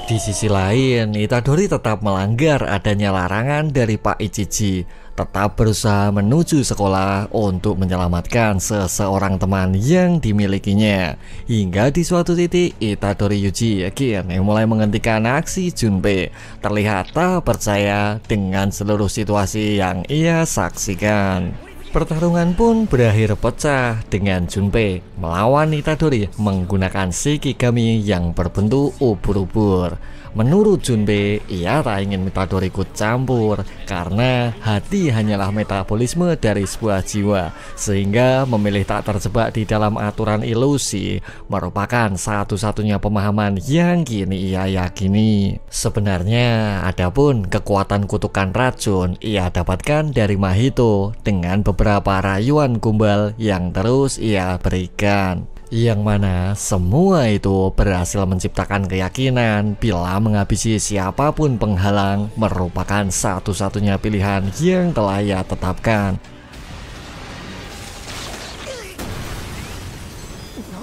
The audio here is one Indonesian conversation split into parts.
Di sisi lain, Itadori tetap melanggar adanya larangan dari Pak Ichiji, tetap berusaha menuju sekolah untuk menyelamatkan seseorang teman yang dimilikinya. Hingga di suatu titik, Itadori Yuji kini mulai menghentikan aksi Junpei, terlihat tak percaya dengan seluruh situasi yang ia saksikan. Pertarungan pun berakhir pecah dengan Junpei melawan Itadori menggunakan Shikigami yang berbentuk ubur-ubur. Menurut Junpei, ia tak ingin Itadori ikut campur karena hati hanyalah metabolisme dari sebuah jiwa, sehingga memilih tak terjebak di dalam aturan ilusi merupakan satu-satunya pemahaman yang kini ia yakini. Sebenarnya, adapun kekuatan kutukan racun ia dapatkan dari Mahito dengan beberapa rayuan gombal yang terus ia berikan, yang mana semua itu berhasil menciptakan keyakinan bila menghabisi siapapun penghalang merupakan satu-satunya pilihan yang telah ia tetapkan.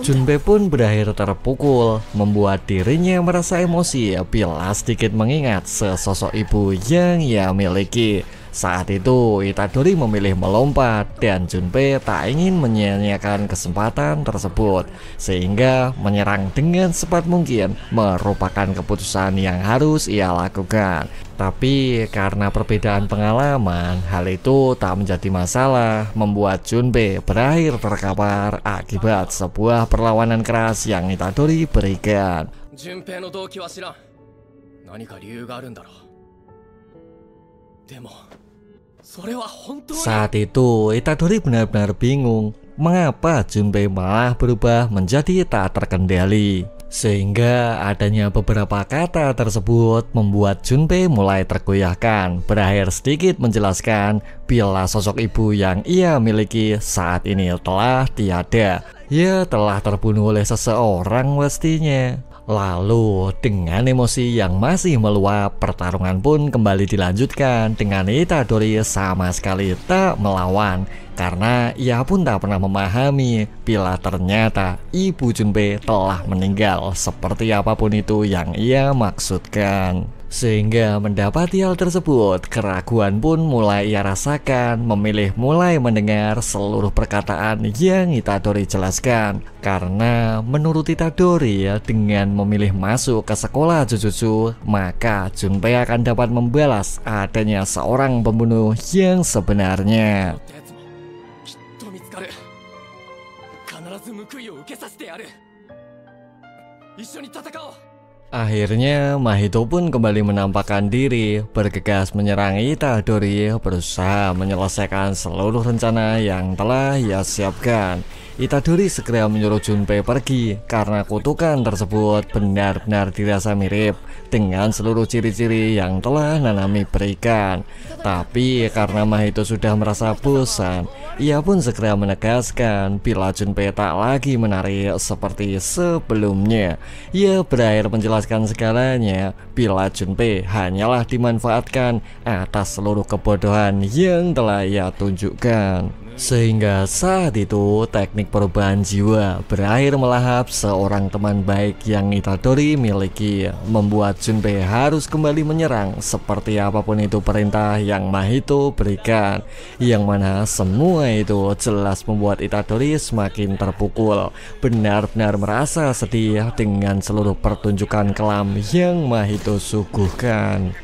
Junpei pun berakhir terpukul, membuat dirinya merasa emosi bila sedikit mengingat sesosok ibu yang ia miliki. Saat itu Itadori memilih melompat dan Junpei tak ingin menyia-nyiakan kesempatan tersebut, sehingga menyerang dengan secepat mungkin merupakan keputusan yang harus ia lakukan. Tapi karena perbedaan pengalaman, hal itu tak menjadi masalah, membuat Junpei berakhir terkapar akibat sebuah perlawanan keras yang Itadori berikan. Junpeiの動機は知らん。何か理由があるんだろう。でも saat itu Itadori benar-benar bingung mengapa Junpei malah berubah menjadi tak terkendali, sehingga adanya beberapa kata tersebut membuat Junpei mulai tergoyahkan, berakhir sedikit menjelaskan bila sosok ibu yang ia miliki saat ini telah tiada. Ia telah terbunuh oleh seseorang mestinya. Lalu dengan emosi yang masih meluap, pertarungan pun kembali dilanjutkan dengan Itadori sama sekali tak melawan, karena ia pun tak pernah memahami bila ternyata ibu Junpei telah meninggal seperti apapun itu yang ia maksudkan. Sehingga mendapati hal tersebut, keraguan pun mulai ia rasakan, memilih mulai mendengar seluruh perkataan yang Itadori jelaskan. Karena menurut Itadori, dengan memilih masuk ke sekolah Jujutsu, maka Junpei akan dapat membalas adanya seorang pembunuh yang sebenarnya. Akhirnya Mahito pun kembali menampakkan diri, bergegas menyerang Itadori, berusaha menyelesaikan seluruh rencana yang telah ia siapkan. Itadori segera menyuruh Junpei pergi karena kutukan tersebut benar-benar dirasa mirip dengan seluruh ciri-ciri yang telah Nanami berikan. Tapi karena Mahito sudah merasa bosan, ia pun segera menegaskan bila Junpei tak lagi menarik seperti sebelumnya. Ia berakhir menjelaskan segalanya bila Junpei hanyalah dimanfaatkan atas seluruh kebodohan yang telah ia tunjukkan. Sehingga saat itu teknik perubahan jiwa berakhir melahap seorang teman baik yang Itadori miliki, membuat Junpei harus kembali menyerang seperti apapun itu perintah yang Mahito berikan, yang mana semua itu jelas membuat Itadori semakin terpukul, benar-benar merasa sedih dengan seluruh pertunjukan kelam yang Mahito suguhkan.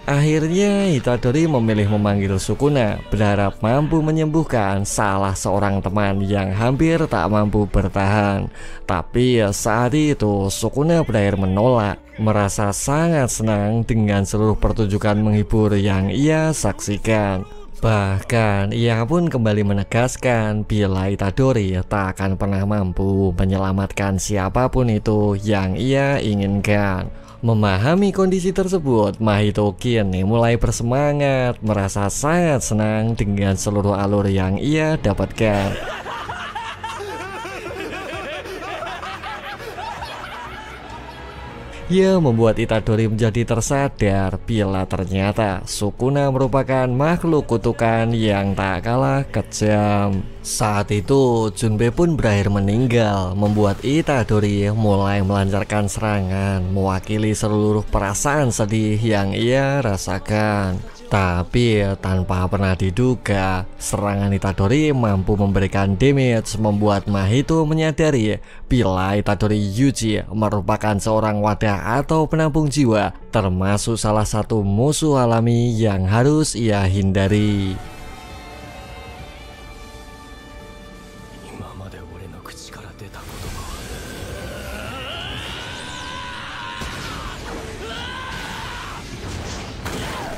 Akhirnya Itadori memilih memanggil Sukuna, berharap mampu menyembuhkan salah seorang teman yang hampir tak mampu bertahan. Tapi saat itu Sukuna berakhir menolak, merasa sangat senang dengan seluruh pertunjukan menghibur yang ia saksikan. Bahkan ia pun kembali menegaskan bila Itadori tak akan pernah mampu menyelamatkan siapapun itu yang ia inginkan. Memahami kondisi tersebut, Mahito kini mulai bersemangat, merasa sangat senang dengan seluruh alur yang ia dapatkan. Ia membuat Itadori menjadi tersadar bila ternyata Sukuna merupakan makhluk kutukan yang tak kalah kejam. Saat itu Junpei pun berakhir meninggal, membuat Itadori mulai melancarkan serangan mewakili seluruh perasaan sedih yang ia rasakan. Tapi tanpa pernah diduga, serangan Itadori mampu memberikan damage, membuat Mahito menyadari bila Itadori Yuji merupakan seorang wadah atau penampung jiwa, termasuk salah satu musuh alami yang harus ia hindari.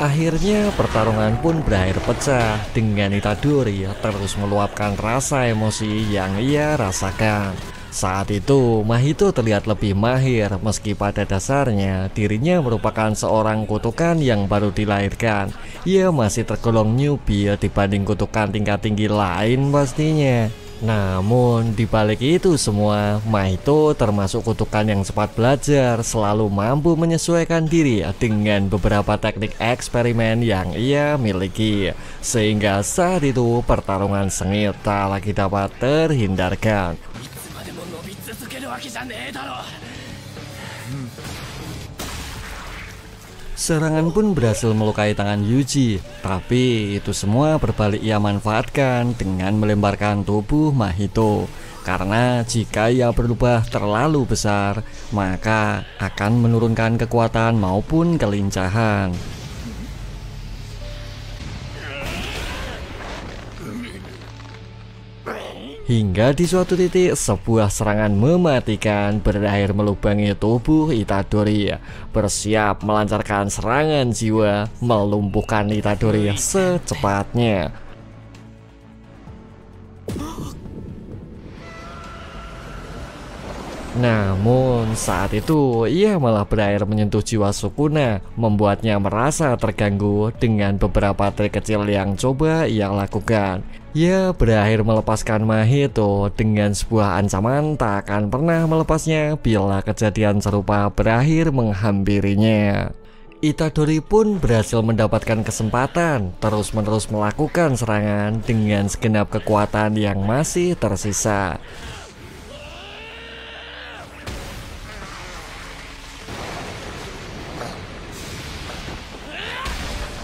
Akhirnya pertarungan pun berakhir pecah dengan Itadori terus meluapkan rasa emosi yang ia rasakan. Saat itu Mahito terlihat lebih mahir, meski pada dasarnya dirinya merupakan seorang kutukan yang baru dilahirkan. Ia masih tergolong newbie dibanding kutukan tingkat tinggi lain pastinya. Namun dibalik itu semua, Mahito termasuk kutukan yang cepat belajar, selalu mampu menyesuaikan diri dengan beberapa teknik eksperimen yang ia miliki, sehingga saat itu pertarungan sengit tak lagi dapat terhindarkan. Serangan pun berhasil melukai tangan Yuji, tapi itu semua berbalik ia manfaatkan dengan melemparkan tubuh Mahito. Karena jika ia berubah terlalu besar, maka akan menurunkan kekuatan maupun kelincahan. Hingga di suatu titik sebuah serangan mematikan berakhir melubangi tubuh Itadori, bersiap melancarkan serangan jiwa melumpuhkan Itadori secepatnya. Namun saat itu ia malah berakhir menyentuh jiwa Sukuna, membuatnya merasa terganggu dengan beberapa trik kecil yang coba ia lakukan. Ia berakhir melepaskan Mahito dengan sebuah ancaman tak akan pernah melepasnya bila kejadian serupa berakhir menghampirinya. Itadori pun berhasil mendapatkan kesempatan terus-menerus melakukan serangan dengan segenap kekuatan yang masih tersisa.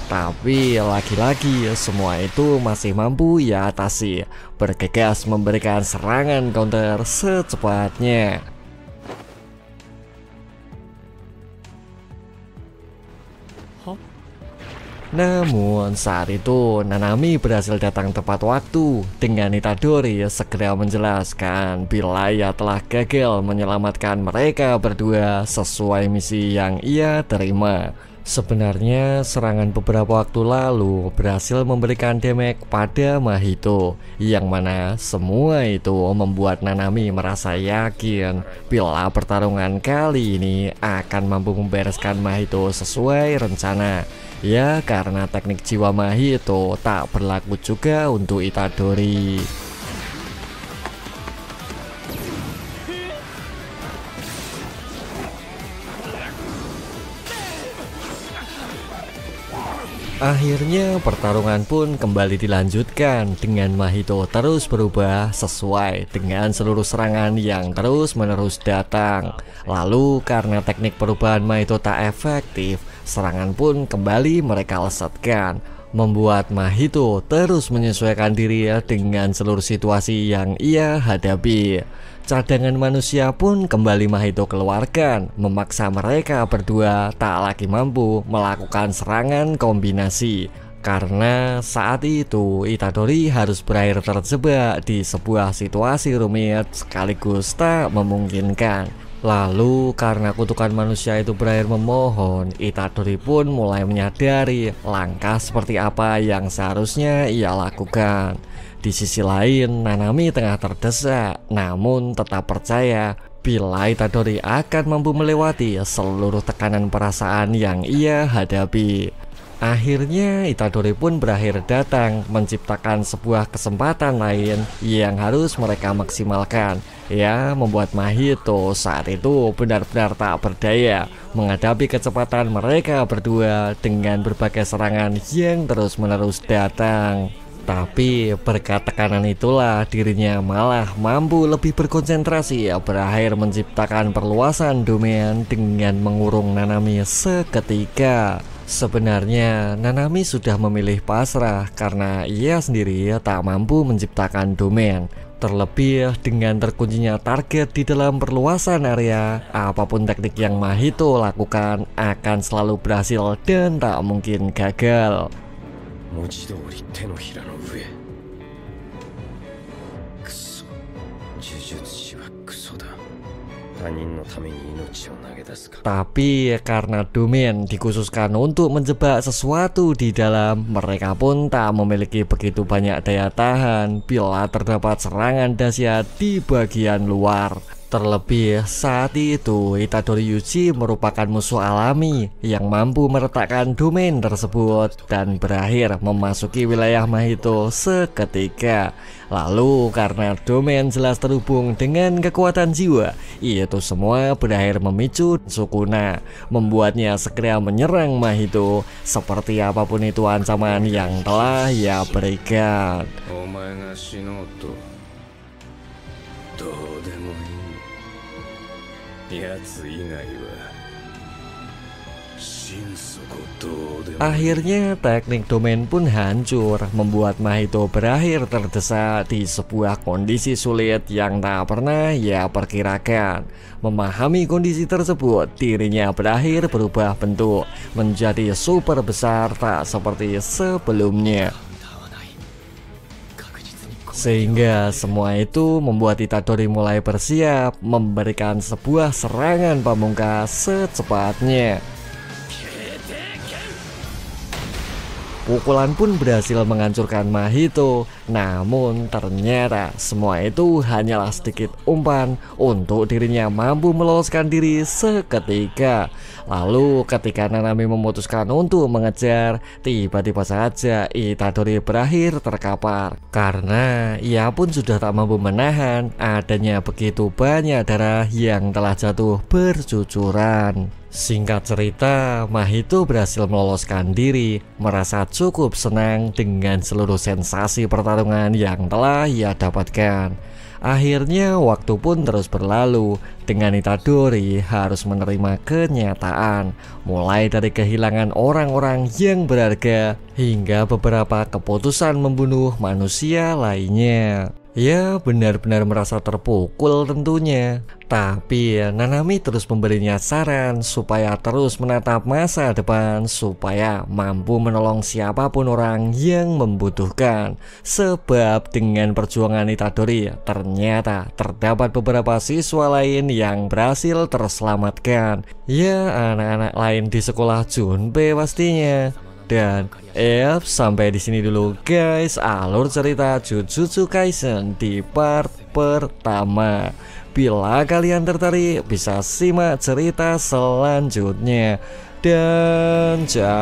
Tapi lagi-lagi semua itu masih mampu ia atasi, bergegas memberikan serangan counter secepatnya. Namun saat itu Nanami berhasil datang tepat waktu dengan Itadori segera menjelaskan bila ia telah gagal menyelamatkan mereka berdua sesuai misi yang ia terima. Sebenarnya serangan beberapa waktu lalu berhasil memberikan damage pada Mahito, yang mana semua itu membuat Nanami merasa yakin bila pertarungan kali ini akan mampu membereskan Mahito sesuai rencana. Ya, karena teknik jiwa Mahito tak berlaku juga untuk Itadori. Akhirnya pertarungan pun kembali dilanjutkan dengan Mahito terus berubah sesuai dengan seluruh serangan yang terus-menerus datang. Lalu karena teknik perubahan Mahito tak efektif, serangan pun kembali mereka lesatkan, membuat Mahito terus menyesuaikan diri dengan seluruh situasi yang ia hadapi. Cadangan manusia pun kembali Mahito keluarkan, memaksa mereka berdua tak lagi mampu melakukan serangan kombinasi. Karena saat itu Itadori harus berakhir terjebak di sebuah situasi rumit sekaligus tak memungkinkan. Lalu karena kutukan manusia itu berakhir memohon, Itadori pun mulai menyadari langkah seperti apa yang seharusnya ia lakukan. Di sisi lain, Nanami tengah terdesak, namun tetap percaya bila Itadori akan mampu melewati seluruh tekanan perasaan yang ia hadapi. Akhirnya Itadori pun berakhir datang, menciptakan sebuah kesempatan lain yang harus mereka maksimalkan. Ya, membuat Mahito saat itu benar-benar tak berdaya menghadapi kecepatan mereka berdua dengan berbagai serangan yang terus-menerus datang. Tapi berkat tekanan itulah dirinya malah mampu lebih berkonsentrasi berakhir menciptakan perluasan domain dengan mengurung Nanami seketika. Sebenarnya Nanami sudah memilih pasrah karena ia sendiri tak mampu menciptakan domain. Terlebih dengan terkuncinya target di dalam perluasan area, apapun teknik yang Mahito lakukan akan selalu berhasil dan tak mungkin gagal. 文字通り手のひらの上。クソ、呪術師はクソだ。他人のために命を投げ出すか。Tapi karena domain dikhususkan untuk menjebak sesuatu di dalam, mereka pun tak memiliki begitu banyak daya tahan bila terdapat serangan dahsyat di bagian luar. Terlebih saat itu Itadori Yuji merupakan musuh alami yang mampu meretakkan domain tersebut dan berakhir memasuki wilayah Mahito seketika. Lalu karena domain jelas terhubung dengan kekuatan jiwa, itu semua berakhir memicu Sukuna, membuatnya segera menyerang Mahito seperti apapun itu ancaman yang telah ia berikan. Akhirnya teknik domain pun hancur, membuat Mahito berakhir terdesak di sebuah kondisi sulit yang tak pernah ia perkirakan. Memahami kondisi tersebut, dirinya berakhir berubah bentuk menjadi super besar tak seperti sebelumnya. Sehingga semua itu membuat Itadori mulai bersiap memberikan sebuah serangan pamungkas secepatnya. Pukulan pun berhasil menghancurkan Mahito. Namun ternyata semua itu hanyalah sedikit umpan untuk dirinya mampu meloloskan diri seketika. Lalu ketika Nanami memutuskan untuk mengejar, tiba-tiba saja Itadori berakhir terkapar karena ia pun sudah tak mampu menahan adanya begitu banyak darah yang telah jatuh bercucuran. Singkat cerita, Mahito berhasil meloloskan diri, merasa cukup senang dengan seluruh sensasi pertarungan yang telah ia dapatkan. Akhirnya waktu pun terus berlalu, dengan Itadori harus menerima kenyataan, mulai dari kehilangan orang-orang yang berharga hingga beberapa keputusan membunuh manusia lainnya. Ya, benar-benar merasa terpukul tentunya. Tapi Nanami terus memberinya saran supaya terus menatap masa depan, supaya mampu menolong siapapun orang yang membutuhkan. Sebab dengan perjuangan Itadori, ternyata terdapat beberapa siswa lain yang berhasil terselamatkan. Ya, anak-anak lain di sekolah Junpei pastinya. Dan sampai di sini dulu guys alur cerita Jujutsu Kaisen di part pertama. Bila kalian tertarik bisa simak cerita selanjutnya. Dan ciao.